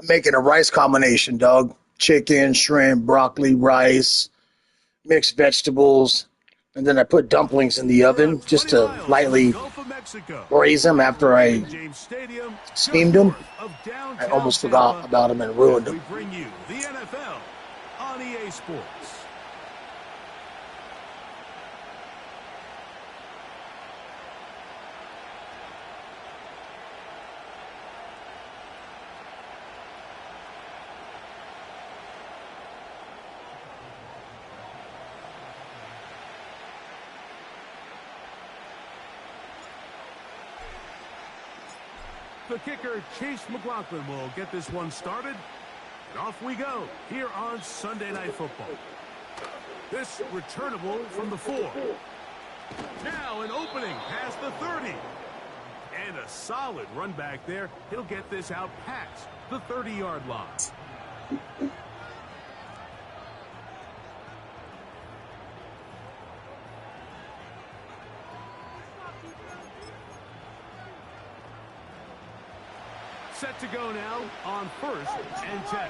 I'm making a rice combination, dog. Chicken, shrimp, broccoli, rice, mixed vegetables. And then I put dumplings in the oven just to lightly braise them after I steamed them. I almost forgot about them and ruined them. We bring you the NFL on EA Sports. The kicker, Chase McLaughlin, will get this one started. And off we go here on Sunday Night Football. This returnable from the 4. Now an opening past the 30. And a solid run back there. He'll get this out past the 30-yard line. Set to go now on 1st and 10.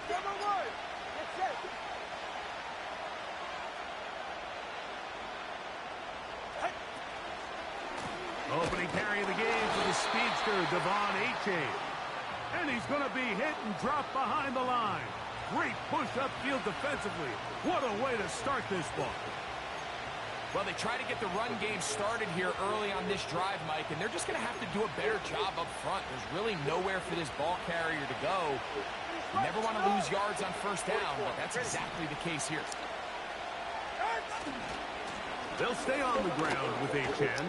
Opening carry of the game for the speedster, Devon A-Chain. And he's going to be hit and dropped behind the line. Great push upfield defensively. What a way to start this ball. Well, they try to get the run game started here early on this drive, Mike, and they're just going to have to do a better job up front. There's really nowhere for this ball carrier to go. You never want to lose yards on 1st down, but that's exactly the case here. They'll stay on the ground with H.N.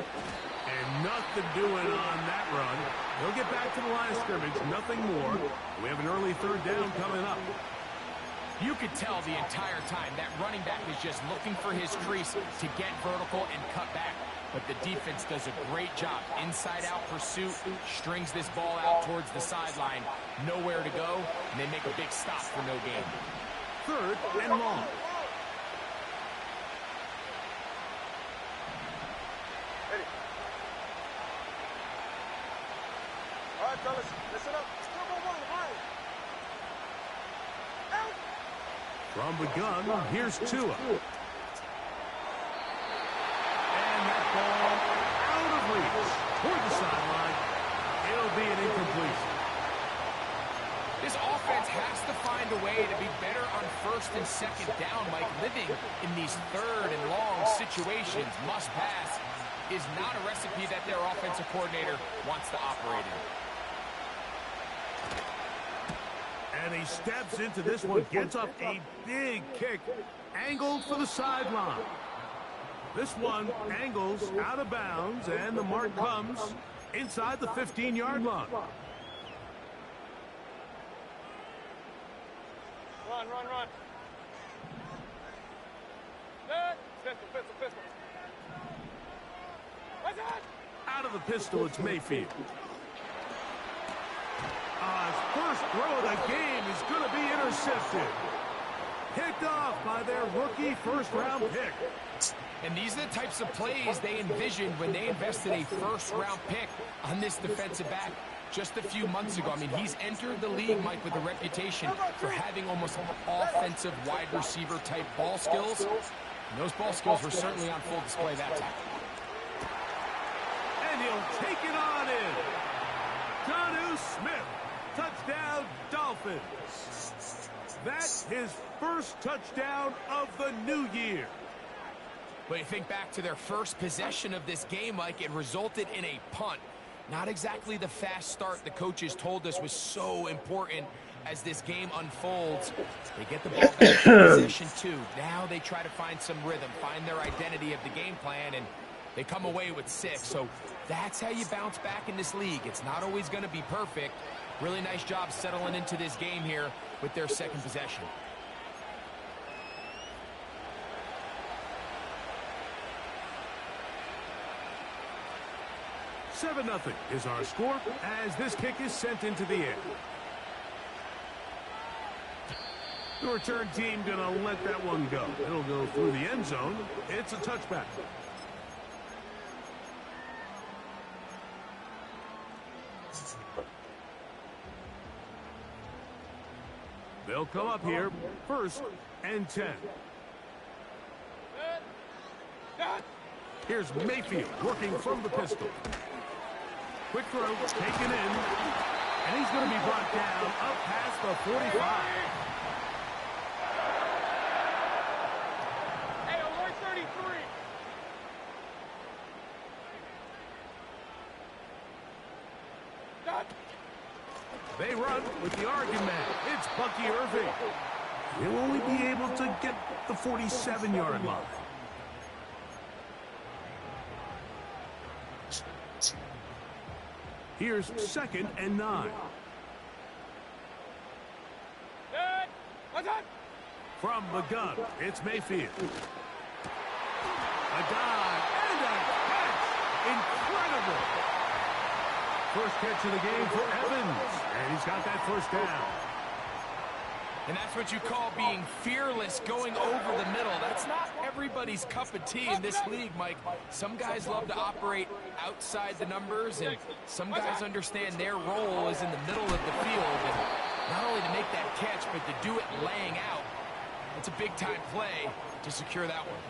And nothing doing on that run. They'll get back to the line of scrimmage, nothing more. We have an early 3rd down coming up. You could tell the entire time that running back is just looking for his crease to get vertical and cut back. But the defense does a great job. Inside-out pursuit, strings this ball out towards the sideline. Nowhere to go, and they make a big stop for no gain. 3rd and long. All right, fellas, listen up. From the gun, here's Tua. And that ball out of reach toward the sideline. It'll be an incompletion. This offense has to find a way to be better on 1st and 2nd down, Mike. Living in these 3rd and long situations, must pass, is not a recipe that their offensive coordinator wants to operate in. And he steps into this one, gets up a big kick, angled for the sideline. This one angles out of bounds, and the mark comes inside the 15-yard line. Run. Pistol. Out of the pistol, it's Mayfield. His first throw of the game is going to be intercepted. Picked off by their rookie 1st-round pick. And these are the types of plays they envisioned when they invested a 1st-round pick on this defensive back just a few months ago. I mean, he's entered the league, Mike, with a reputation for having almost offensive wide receiver type ball skills. And those ball skills were certainly on full display that time. And he'll take it on in. Jonnu Smith. Touchdown, Dolphins. That's his 1st touchdown of the new year. But you think back to their first possession of this game, Mike, it resulted in a punt. Not exactly the fast start the coaches told us was so important as this game unfolds. They get the ball back in possession 2. Now they try to find some rhythm, find their identity of the game plan, and they come away with 6. So that's how you bounce back in this league. It's not always going to be perfect. Really nice job settling into this game here with their 2nd possession. Seven 0 is our score as this kick is sent into the air. The return team going to let that one go. It'll go through the end zone. It's a touchback. They'll come up here, 1st and 10. Here's Mayfield working from the pistol. Quick throw, taken in. And he's going to be brought down up past the 45. Hey, alert 33. They run with the Oregon man. It's Bucky Irving. He'll only be able to get the 47-yard line. Here's 2nd and 9. From the gun, it's Mayfield. A dive and a catch. Incredible. First catch of the game for Evans. And he's got that 1st down. And that's what you call being fearless, going over the middle. That's not everybody's cup of tea in this league, Mike. Some guys love to operate outside the numbers, and some guys understand their role is in the middle of the field. And not only to make that catch, but to do it laying out. It's a big-time play to secure that one.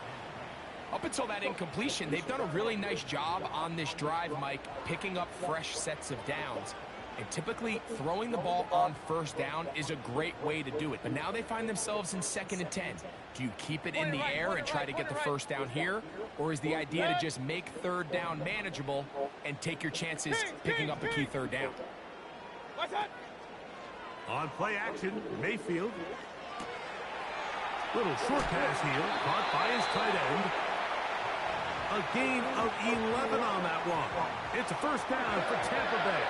Up until that incompletion, they've done a really nice job on this drive, Mike, picking up fresh sets of downs. And typically, throwing the ball on 1st down is a great way to do it. But now they find themselves in 2nd and 10. Do you keep it in the air and try to get the 1st down here? Or is the idea to just make 3rd down manageable and take your chances picking up a key 3rd down? On play action, Mayfield. Little short pass here, caught by his tight end. A gain of 11 on that one. It's a 1st down for Tampa Bay.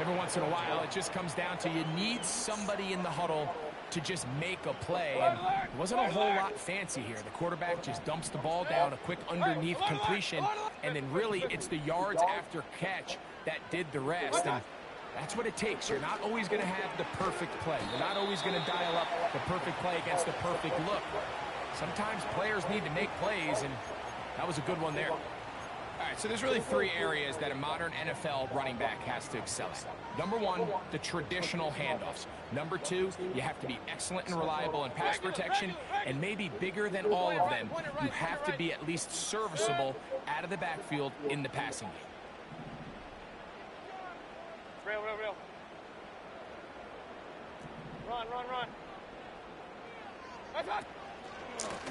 Every once in a while, it just comes down to you need somebody in the huddle to just make a play. And it wasn't a whole lot fancy here. The quarterback just dumps the ball down, a quick underneath completion, and then really it's the yards after catch that did the rest. And that's what it takes. You're not always going to have the perfect play. You're not always going to dial up the perfect play against the perfect look. Sometimes players need to make plays, and that was a good one there. All right, so there's really 3 areas that a modern NFL running back has to excel at. Number 1, the traditional handoffs. Number 2, you have to be excellent and reliable in pass protection, and maybe bigger than all of them, you have to be at least serviceable out of the backfield in the passing game. Real. Run.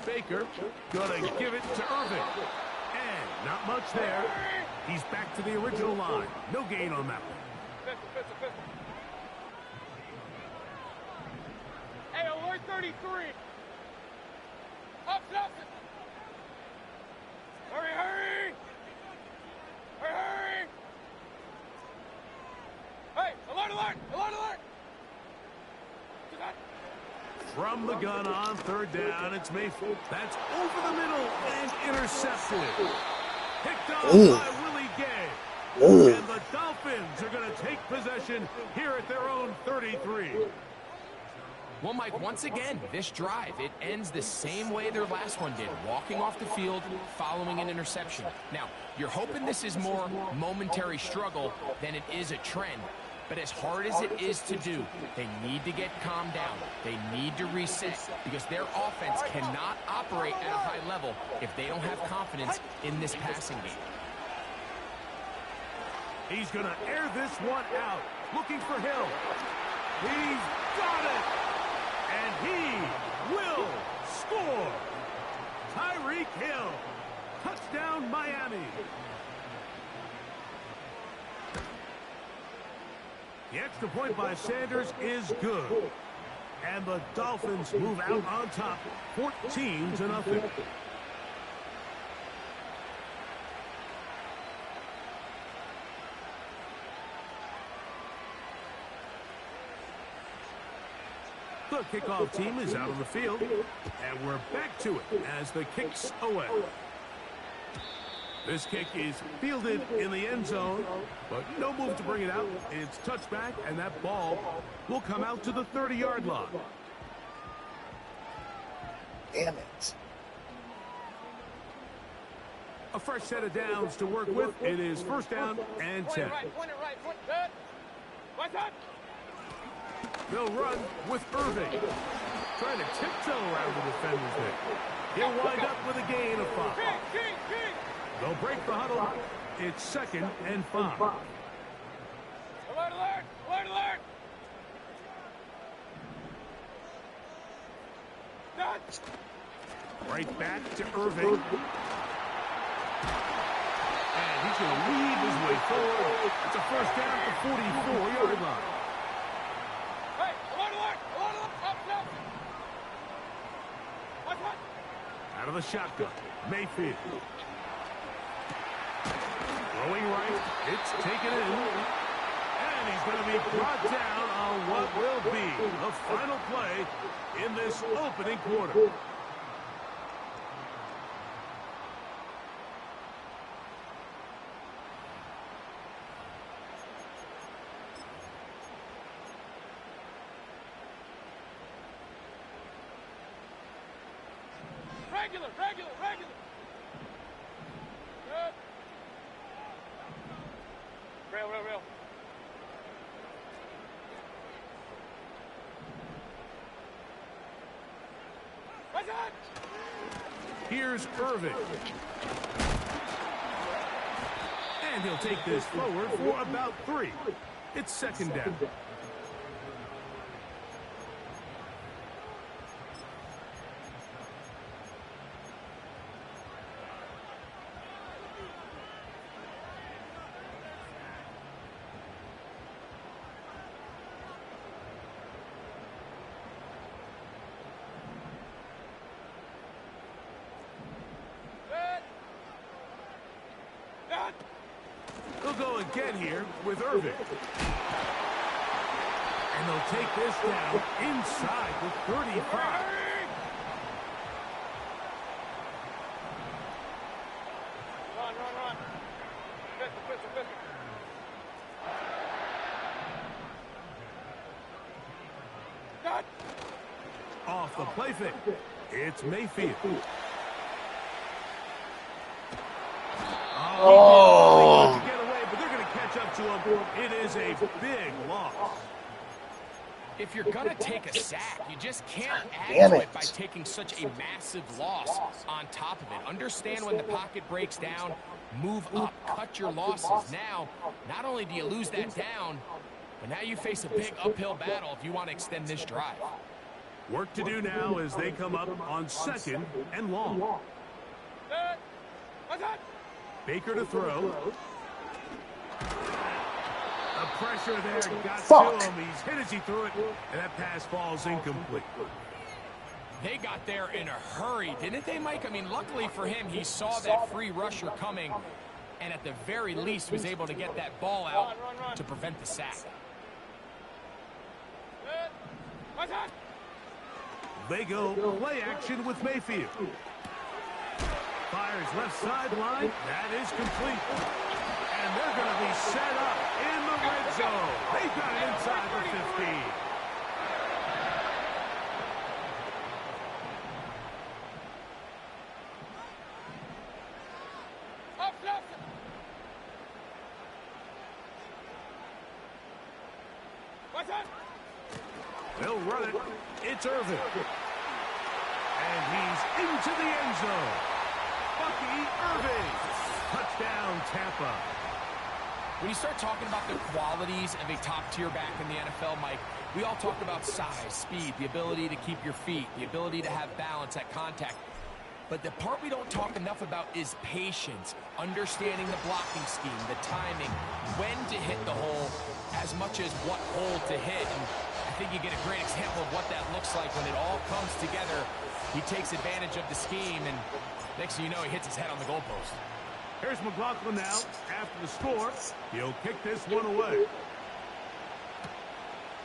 Baker gonna give it to Irving. And not much there. He's back to the original line. No gain on that one. Pistol. Hey, alert 33. Up. Hurry. Hey, alert. From the gun on 3rd down, it's Mayfield. That's over the middle and intercepted. Picked off by Willie Gay. And the Dolphins are going to take possession here at their own 33. Well, Mike, once again, this drive, it ends the same way their last one did, walking off the field following an interception. Now, you're hoping this is more momentary struggle than it is a trend. But as hard as it is to do, they need to get calmed down. They need to reset because their offense cannot operate at a high level if they don't have confidence in this passing game. He's going to air this one out, looking for Hill. He's got it! And he will score! Tyreek Hill. Touchdown, Miami. The extra point by Sanders is good. And the Dolphins move out on top, 14-0. The kickoff team is out on the field, and we're back to it as the kick's away. This kick is fielded in the end zone, but no move to bring it out. It's touchback, and that ball will come out to the 30-yard line. Damn it. A fresh set of downs to work with. It is 1st down and 10. Point it right. Good. What's up? They'll run with Irving. Trying to tiptoe around the defenders there. He'll wind up with a gain of 5. They'll break the huddle. It's 2nd and 5. Alert, alert! Alert, alert! Dodge! Right back to Irving. And he's going to weave his way forward. It's a first down at the 44-yard line. Hey, alert, alert! Alert, alert! Up, up! What? Out of the shotgun, Mayfield. Throwing right, it's taken in. And he's going to be brought down on what will be the final play in this opening quarter. Regular, regular, regular! Good. Rail, rail, rail. What's that? Here's Irving. And he'll take this forward for about 3. It's 2nd down. They'll go again here with Irving. And they'll take this down inside the 35. Run, run, run. Pistol, pistol, pistol. Dodge! Off the play fake. It's Mayfield. Oh. To get away, but they're going to catch up to him. It is a big loss. If you're going to take a sack, you just can't add Damn to it. it by taking such a massive loss on top of it. Understand when the pocket breaks down, move up, cut your losses. Now, not only do you lose that down, but now you face a big uphill battle if you want to extend this drive. Work to do now as they come up on 2nd and long. Good. What's that? Baker to throw. The pressure there got Fuck. to him. He's hit as he threw it, and that pass falls incomplete. They got there in a hurry, didn't they, Mike? I mean, luckily for him, he saw that free rusher coming, and at the very least was able to get that ball out to prevent the sack. Good. What's that? They go play action with Mayfield. Fires left sideline. That is complete. And they're going to be set up in the red zone. They've got it inside the 15. Up, up. What's that? They'll run it. It's Irving. And he's into the end zone. Bucky Irving. Touchdown, Tampa. When you start talking about the qualities of a top-tier back in the NFL, Mike, we all talk about size, speed, the ability to keep your feet, the ability to have balance at contact. But the part we don't talk enough about is patience, understanding the blocking scheme, the timing, when to hit the hole, as much as what hole to hit. And I think you get a great example of what that looks like when it all comes together. He takes advantage of the scheme, and next thing you know, he hits his head on the goalpost. Here's McLaughlin now. After the score, he'll kick this one away.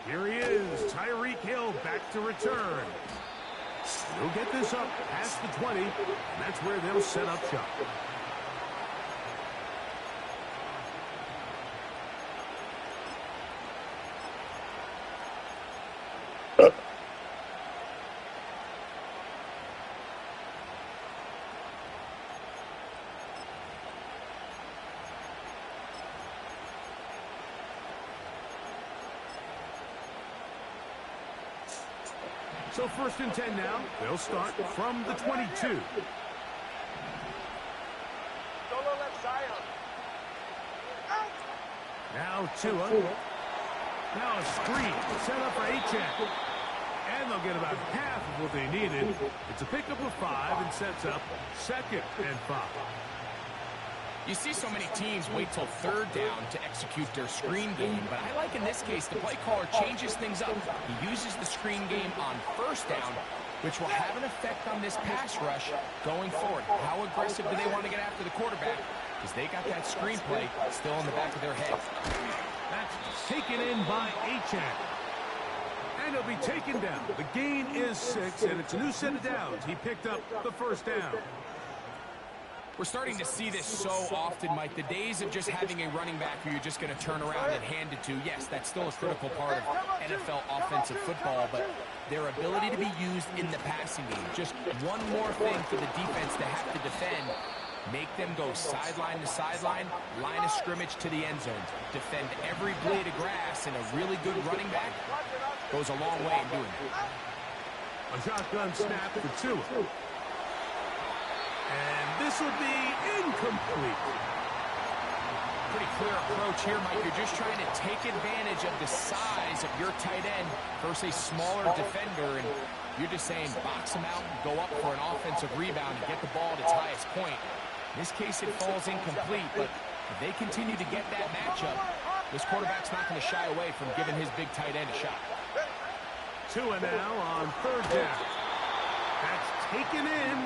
Here he is, Tyreek Hill back to return. He'll get this up past the 20, and that's where they'll set up shop. So 1st and 10 now. They'll start from the 22. Solo left side. Now Tua. Now a screen set up for Achane. And they'll get about half of what they needed. It's a pickup of 5 and sets up 2nd and 5. You see so many teams wait till 3rd down to execute their screen game, but I like in this case the play caller changes things up. He uses the screen game on 1st down, which will have an effect on this pass rush going forward. How aggressive do they want to get after the quarterback? Because they got that screen play still in the back of their head. That's taken in by Achane. And he'll be taken down. The gain is 6, and it's a new set of downs. He picked up the 1st down. We're starting to see this so often, Mike. The days of just having a running back who you're just going to turn around and hand it to, yes, that's still a critical part of NFL offensive football, but their ability to be used in the passing game, just one more thing for the defense to have to defend, make them go sideline to sideline, line of scrimmage to the end zone, defend every blade of grass, and a really good running back goes a long way in doing it. A shotgun snap for Tua. And this will be incomplete. Pretty clear approach here, Mike. You're just trying to take advantage of the size of your tight end versus a smaller defender, and you're just saying box him out and go up for an offensive rebound and get the ball at its highest point. In this case, it falls incomplete, but if they continue to get that matchup, this quarterback's not going to shy away from giving his big tight end a shot. Tua now on 3rd down. That's taken in.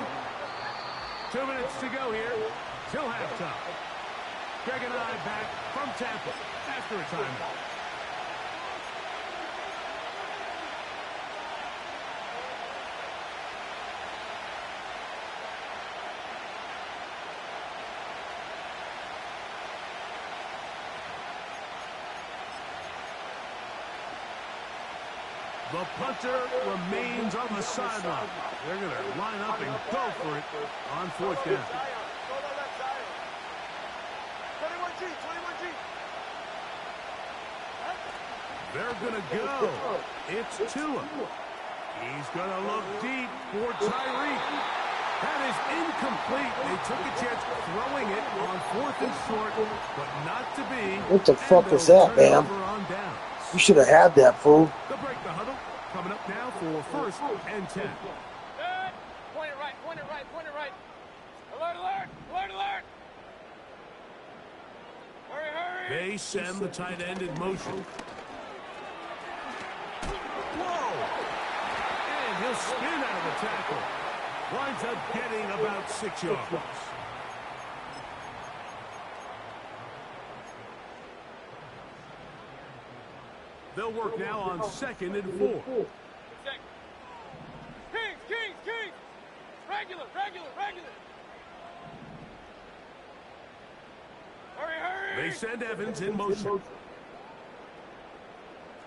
2 minutes to go here till halftime. Greg and I back from Tampa after a timeout. The punter remains on the sideline. They're going to line up and go for it on 4th down. Solo left side. 21G, 21G. They're going to go. It's Tua. He's going to look deep for Tyreek. That is incomplete. They took a chance throwing it on 4th and short, but not to be. What the fuck was that, Bam? You should have had that, fool. They'll break the huddle. Coming up now for 1st and 10. Point it right, point it right, point it right. Alert, alert, alert, alert. Hurry, hurry. They send the tight end in motion. Whoa! And he'll spin out of the tackle. Winds up getting about 6 yards. They'll work now on 2nd and 4. Kings. Regular. Hurry. They send Evans in motion.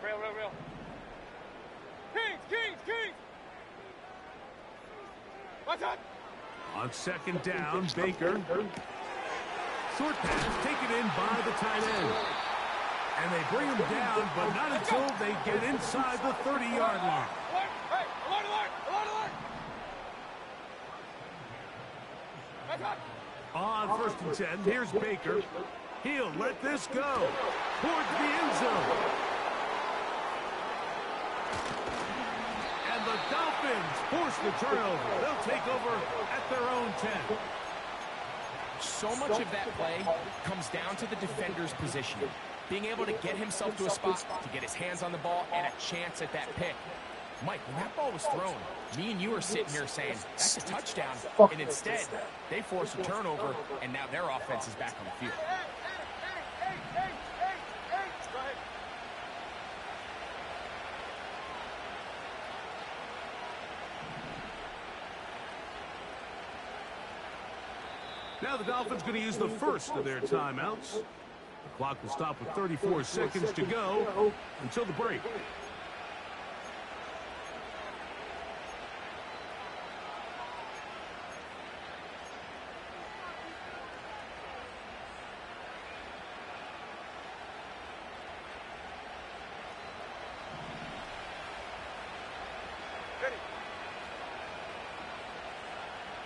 Real. Kings. Watch out. On 2nd down, Baker. Short pass taken in by the tight end. And they bring him down, but not until they get inside the 30-yard line. Alert. On 1st and 10, here's Baker. He'll let this go towards the end zone. And the Dolphins force the turnover. They'll take over at their own 10. So much of that play comes down to the defender's position. Being able to get himself to a spot, to get his hands on the ball, and a chance at that pick. Mike, when that ball was thrown, me and you were sitting here saying, that's a touchdown. And instead, they force a turnover, and now their offense is back on the field. Hey. Go ahead. Now the Dolphins going to use the first of their timeouts. The clock will stop with 34 seconds to go until the break. Ready.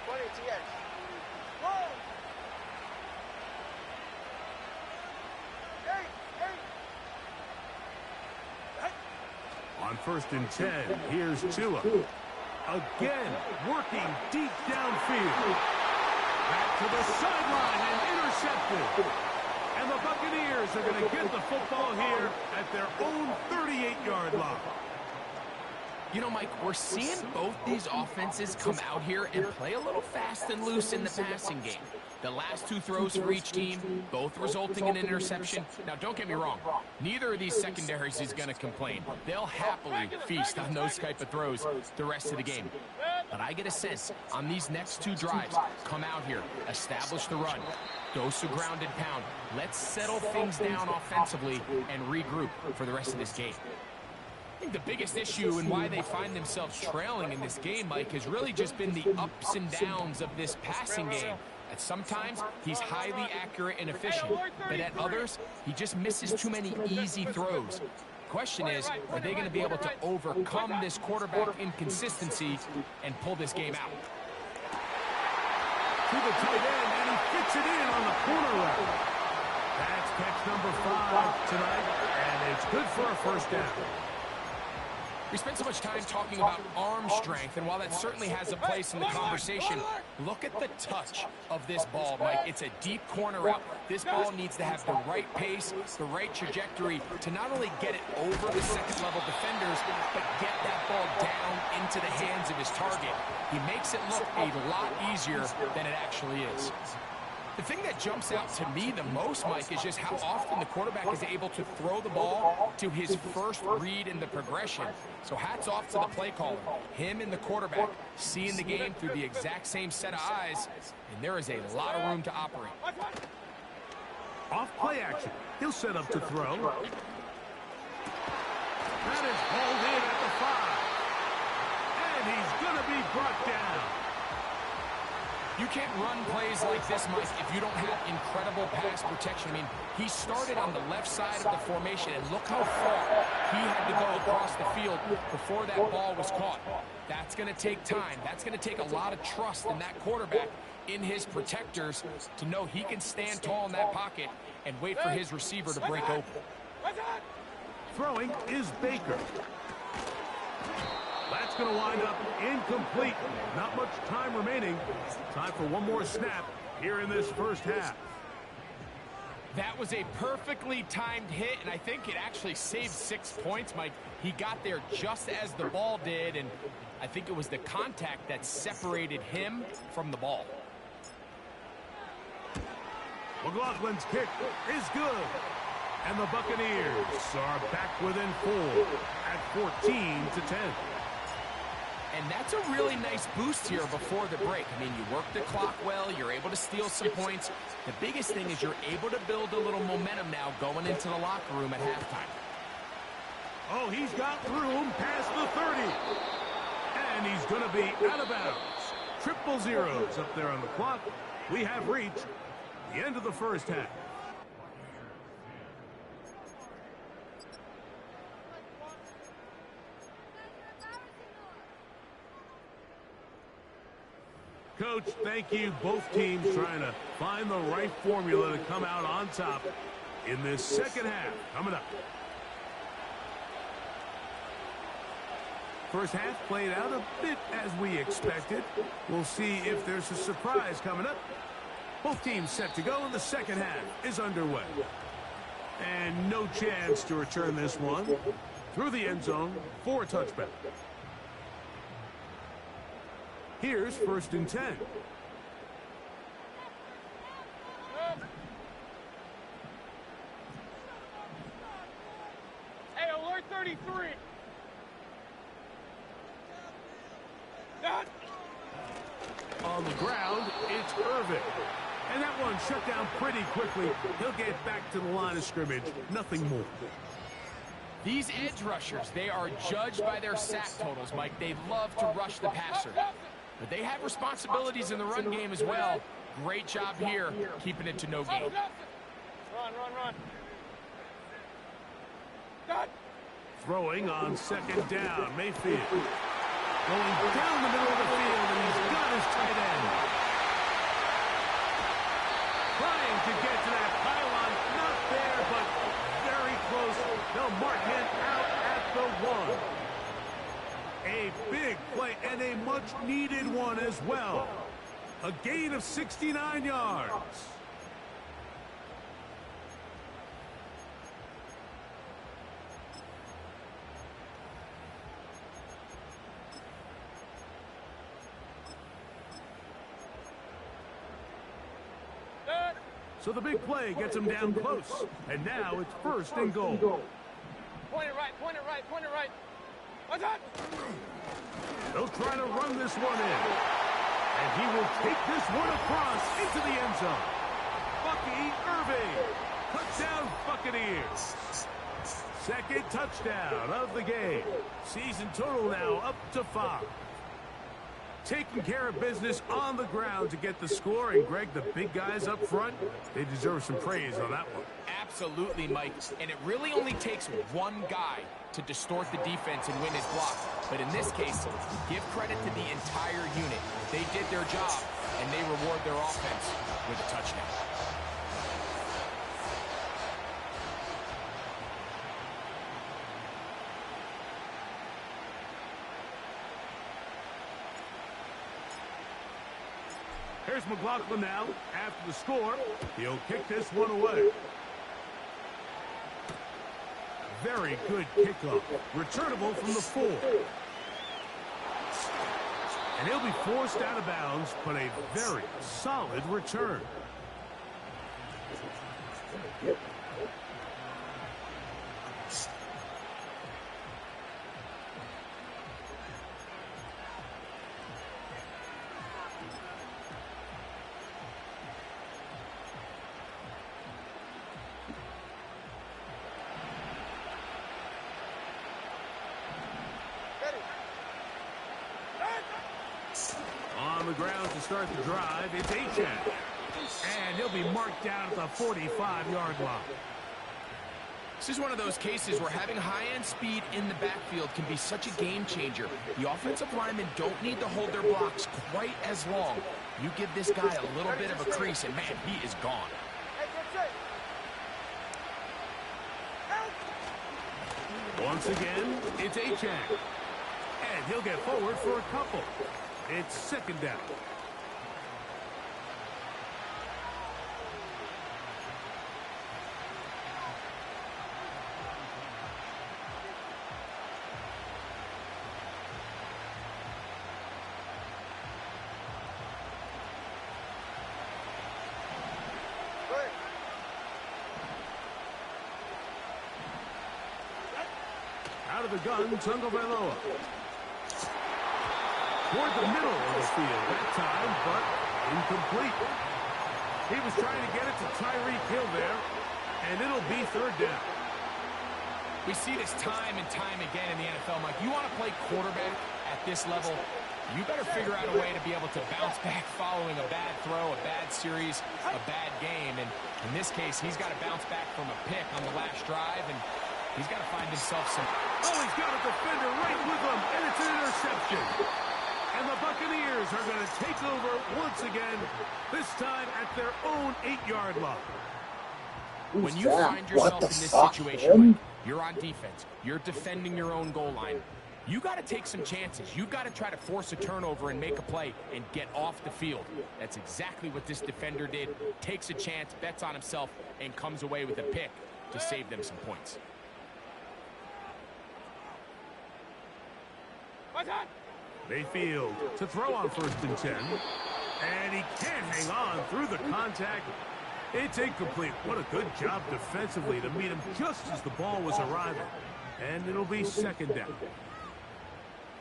20 TX. Whoa! On 1st and 10, here's Tua. Again, working deep downfield. Back to the sideline and intercepted. And the Buccaneers are going to get the football here at their own 38-yard line. You know, Mike, we're seeing both these offenses come out here and play a little fast and loose in the passing game. The last 2 throws for each team, both resulting in an interception. Now, don't get me wrong. Neither of these secondaries is going to complain. They'll happily feast on those type of throws the rest of the game. But I get a sense on these next 2 drives, come out here, establish the run, dose of ground and pound. Let's settle things down offensively and regroup for the rest of this game. I think the biggest issue and why they find themselves trailing in this game, Mike, has really just been the ups and downs of this passing game. At sometimes, he's highly accurate and efficient, but at others, he just misses too many easy throws. The question is, are they going to be able to overcome this quarterback inconsistency and pull this game out? To the tight end, and he fits it in on the corner route. That's catch number 5 tonight, and it's good for a 1st down. We spent so much time talking about arm strength, and while that certainly has a place in the conversation, look at the touch of this ball, Mike. It's a deep corner route. This ball needs to have the right pace, the right trajectory to not only get it over the second-level defenders, but get that ball down into the hands of his target. He makes it look a lot easier than it actually is. The thing that jumps out to me the most, Mike, is just how often the quarterback is able to throw the ball to his first read in the progression. So hats off to the play caller. Him and the quarterback seeing the game through the exact same set of eyes, and there is a lot of room to operate. Off play action. He'll set up to throw. That is hauled in at the 5. And he's going to be brought down. You can't run plays like this, Mike, if you don't have incredible pass protection. I mean, he started on the left side of the formation, and look how far he had to go across the field before that ball was caught. That's going to take time. That's going to take a lot of trust in that quarterback, in his protectors, to know he can stand tall in that pocket and wait for his receiver to break open. Throwing is Baker. That's going to wind up incomplete. Not much time remaining. Time for one more snap here in this 1st half. That was a perfectly timed hit, and I think it actually saved 6 points, Mike. He got there just as the ball did, and I think it was the contact that separated him from the ball. McLaughlin's kick is good. And the Buccaneers are back within 4 at 14-10. And that's a really nice boost here before the break. I mean, you work the clock well, you're able to steal some points. The biggest thing is you're able to build a little momentum now going into the locker room at halftime. Oh, he's got room past the 30. And he's going to be out of bounds. Triple zeros up there on the clock. We have reached the end of the 1st half. Coach, thank you. Both teams trying to find the right formula to come out on top in this 2nd half. Coming up. 1st half played out a bit as we expected. We'll see if there's a surprise coming up. Both teams set to go, and the 2nd half is underway. And no chance to return this one through the end zone for a touchback. Here's 1st and 10. Hey, alert 33. Done. On the ground, it's Irvin. And that one shut down pretty quickly. He'll get back to the line of scrimmage. Nothing more. These edge rushers, they are judged by their sack totals, Mike. They love to rush the passer. But they have responsibilities in the run game as well. Great job here, keeping it to no gain. Run. Done. Throwing on 2nd down, Mayfield. Going down the middle of the field, and he's got his tight end. Trying to get to that pylon. Not there, but very close. They'll mark him out at the 1. A big play and a much-needed one as well. A gain of 69 yards. So the big play gets him down close. And now it's 1st and goal. Point it right, point it right, point it right. What's that? They'll try to run this one in. And he will take this one across into the end zone. Bucky Irving. Touchdown Buccaneers. 2nd touchdown of the game. Season total now up to 5. Taking care of business on the ground to get the score. And, Greg, the big guys up front, they deserve some praise on that one. Absolutely, Mike. And it really only takes one guy to distort the defense and win his block. But in this case, give credit to the entire unit. They did their job, and they reward their offense with a touchdown. Here's McLaughlin now. After the score, he'll kick this one away. Very good kickoff. Returnable from the 4. And he'll be forced out of bounds, but a very solid return. On the ground to start the drive, it's Achane. And he'll be marked down at the 45-yard line. This is one of those cases where having high-end speed in the backfield can be such a game changer. The offensive linemen don't need to hold their blocks quite as long. You give this guy a little bit of a crease, and, man, he is gone. Once again, it's Achane. And he'll get forward for a couple. It's 2nd down. Out of the gun, Tagovailoa. Toward the middle of the field that time, but incomplete. He was trying to get it to Tyreek Hill there, and it'll be 3rd down. We see this time and time again in the NFL, Mike. You want to play quarterback at this level, you better figure out a way to be able to bounce back following a bad throw, a bad series, a bad game. And in this case, he's got to bounce back from a pick on the last drive, and he's got to find himself some... Oh, he's got a defender right with him, and it's an interception. And the Buccaneers are going to take over once again, this time at their own 8-yard line. When you find yourself in this situation, Mike, you're on defense, you're defending your own goal line, you got to take some chances. You got to try to force a turnover and make a play and get off the field. That's exactly what this defender did. Takes a chance, bets on himself, and comes away with a pick to save them some points. What's that? Mayfield to throw on 1st and 10. And he can't hang on through the contact. It's incomplete. What a good job defensively to meet him just as the ball was arriving. And it'll be 2nd down.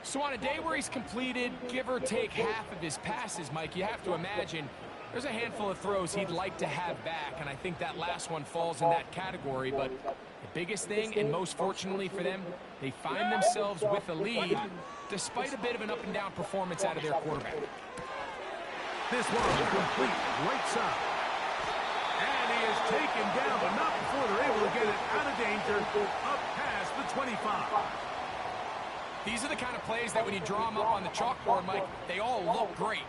So on a day where he's completed, give or take half of his passes, Mike, you have to imagine there's a handful of throws he'd like to have back, and I think that last one falls in that category. But the biggest thing, and most fortunately for them, they find themselves with a lead despite a bit of an up-and-down performance out of their quarterback. This one complete right side. And he is taken down, but not before they're able to get it out of danger, up past the 25. These are the kind of plays that when you draw them up on the chalkboard, Mike, they all look great.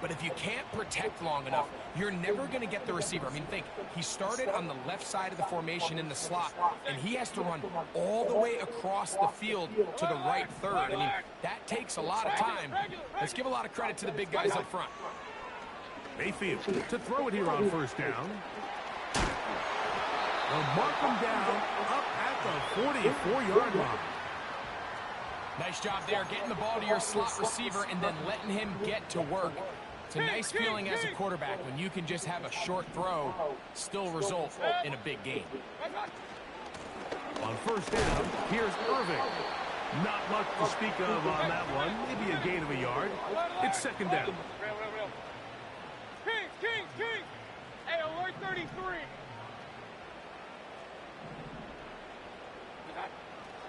But if you can't protect long enough, you're never going to get the receiver. I mean, think, he started on the left side of the formation in the slot, and he has to run all the way across the field to the right third. I mean, that takes a lot of time. Let's give a lot of credit to the big guys up front. Mayfield to throw it here on first down. They'll mark him down up at the 44-yard line. Nice job there, getting the ball to your slot receiver and then letting him get to work. It's a nice feeling as a quarterback when you can just have a short throw, still result in a big game. On first down, here's Irving. Not much to speak of on that one. Maybe a gain of a yard. It's second down. Kings! Hey, alert 33.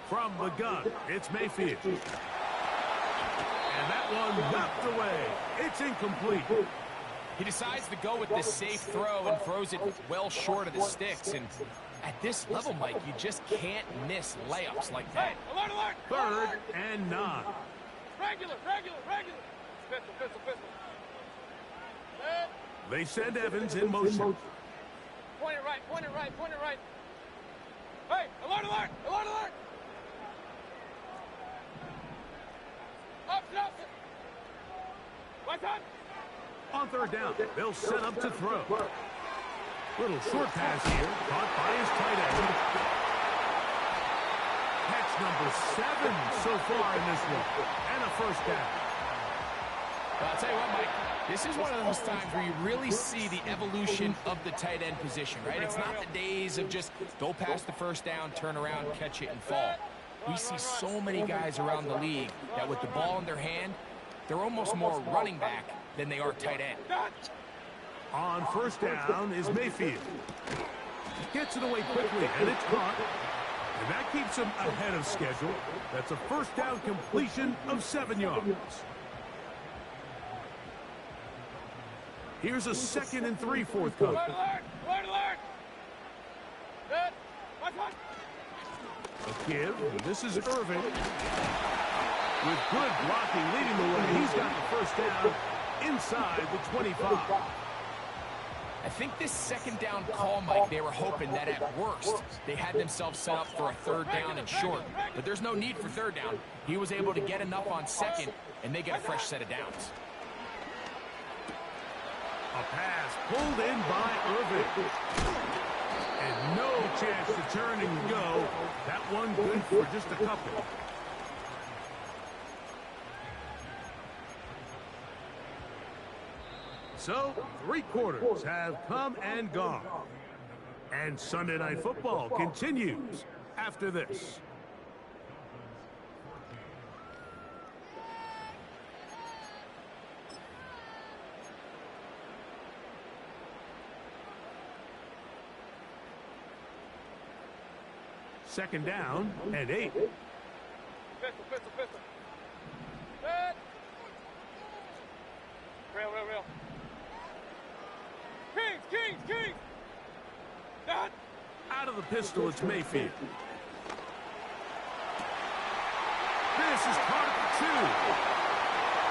From the gun, it's Mayfield. And that one knocked away. It's incomplete. He decides to go with the safe throw and throws it well short of the sticks. And at this level, Mike, you just can't miss layups like that. Hey, alert! Third and 9. Regular. Pistol. They send Evans in motion. Point it right. Hey, alert! Up. What's on? On third down, they'll set up to throw. Little short pass here, caught by his tight end. Catch number 7 so far in this one, and a first down. Well, I'll tell you what, Mike, this is one of those times where you really see the evolution of the tight end position, right? It's not the days of just go past the first down, turn around, catch it, and fall. We see so many guys around the league that with the ball in their hand, they're almost more running back than they are tight end. On first down is Mayfield. Gets it away quickly, and it's caught. And that keeps him ahead of schedule. That's a first down completion of 7 yards. Here's a 2nd and 3 forthcoming. Alert! Good. Watch. A give, and this is Irving. With good blocking leading the way, he's got the first down inside the 25. I think this second down call, Mike, they were hoping that at worst they had themselves set up for a third down and short. But there's no need for third down. He was able to get enough on second, and they get a fresh set of downs. A pass pulled in by Irving. And no chance to turn and go. That one good for just a couple. So, 3 quarters have come and gone. And Sunday Night Football continues after this. Second down and 8. Pistol. Good. Real. Kings! Done. Out of the pistol, it's Mayfield. This is caught at the 2.